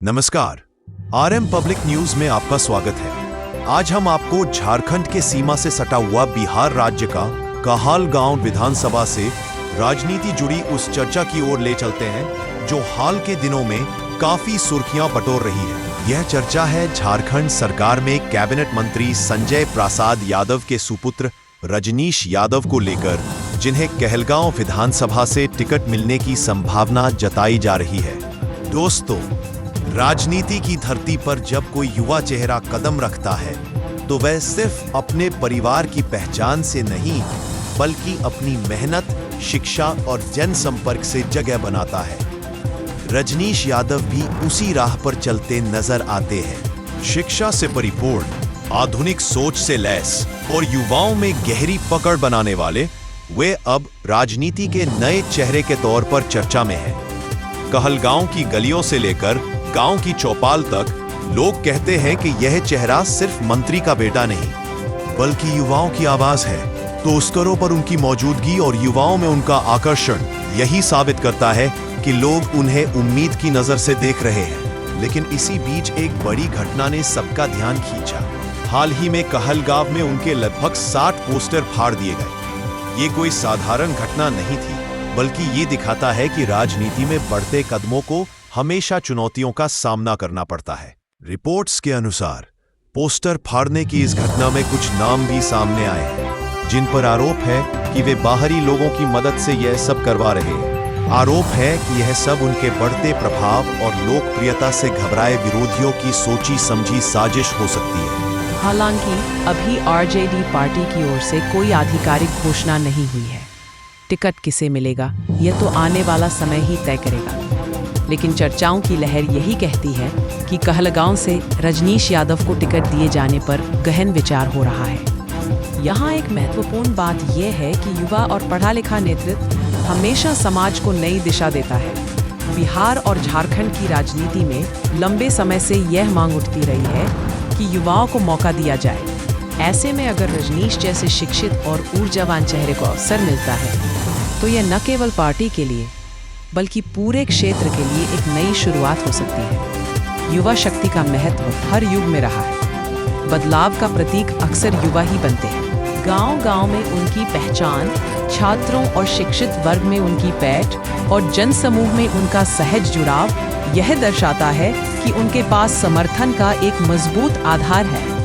नमस्कार, RM public news में आपका स्वागत है। आज हम आपको झारखंड के सीमा से सटा हुआ बिहार राज्य का कहलगांव विधानसभा से राजनीति जुड़ी उस चर्चा की ओर ले चलते हैं जो हाल के दिनों में काफी सुर्खियां बटोर रही है। यह चर्चा है झारखंड सरकार में कैबिनेट मंत्री संजय प्रसाद यादव के सुपुत्र रजनीश यादव को लेकर, जिन्हें कहलगांव विधानसभा से टिकट मिलने की संभावना जताई जा रही है। दोस्तों, राजनीति की धरती पर जब कोई युवा चेहरा कदम रखता है तो वह सिर्फ अपने परिवार की पहचान से नहीं बल्कि अपनी मेहनत, शिक्षा और जनसंपर्क से जगह बनाता है। रजनीश यादव भी उसी राह पर चलते नजर आते हैं। शिक्षा से परिपूर्ण, आधुनिक सोच से लैस और युवाओं में गहरी पकड़ बनाने वाले वे अब राजनीति के नए चेहरे के तौर पर चर्चा में हैं। कहलगांव की गलियों से लेकर गांव की चौपाल तक लोग कहते हैं कि यह चेहरा सिर्फ मंत्री का बेटा नहीं बल्कि युवाओं की आवाज है। तो स्तरों पर उनकी मौजूदगी और युवाओं में उनका आकर्षण यही साबित करता है कि लोग उन्हें उम्मीद की नजर से देख रहे हैं। लेकिन इसी बीच एक बड़ी घटना ने सबका ध्यान खींचा। हाल ही में कहलगांव में उनके लगभग 60 पोस्टर फाड़ दिए गए। ये कोई साधारण घटना नहीं थी, बल्कि ये दिखाता है कि राजनीति में बढ़ते कदमों को हमेशा चुनौतियों का सामना करना पड़ता है। रिपोर्ट्स के अनुसार पोस्टर फाड़ने की इस घटना में कुछ नाम भी सामने आए हैं, जिन पर आरोप है कि वे बाहरी लोगों की मदद से यह सब करवा रहे हैं। आरोप है कि यह सब उनके बढ़ते प्रभाव और लोकप्रियता से घबराए विरोधियों की सोची समझी साजिश हो सकती है। हालांकि अभी आरजेडी पार्टी की ओर से कोई आधिकारिक घोषणा नहीं हुई है। टिकट किसे मिलेगा यह तो आने वाला समय ही तय करेगा। लेकिन चर्चाओं की लहर यही कहती है कि कहलगांव से रजनीश यादव को टिकट दिए जाने पर गहन विचार हो रहा है। यहाँ एक महत्वपूर्ण बात यह है कि युवा और पढ़ा लिखा नेतृत्व हमेशा समाज को नई दिशा देता है। बिहार और झारखंड की राजनीति में लंबे समय से यह मांग उठती रही है कि युवाओं को मौका दिया जाए। ऐसे में अगर रजनीश जैसे शिक्षित और ऊर्जावान चेहरे को अवसर मिलता है तो यह न केवल पार्टी के लिए बल्कि पूरे क्षेत्र के लिए एक नई शुरुआत हो सकती है। युवा शक्ति का महत्व हर युग में रहा है। बदलाव का प्रतीक अक्सर युवा ही बनते हैं। गांव-गांव में उनकी पहचान, छात्रों और शिक्षित वर्ग में उनकी पैठ और जनसमूह में उनका सहज जुड़ाव यह दर्शाता है कि उनके पास समर्थन का एक मजबूत आधार है।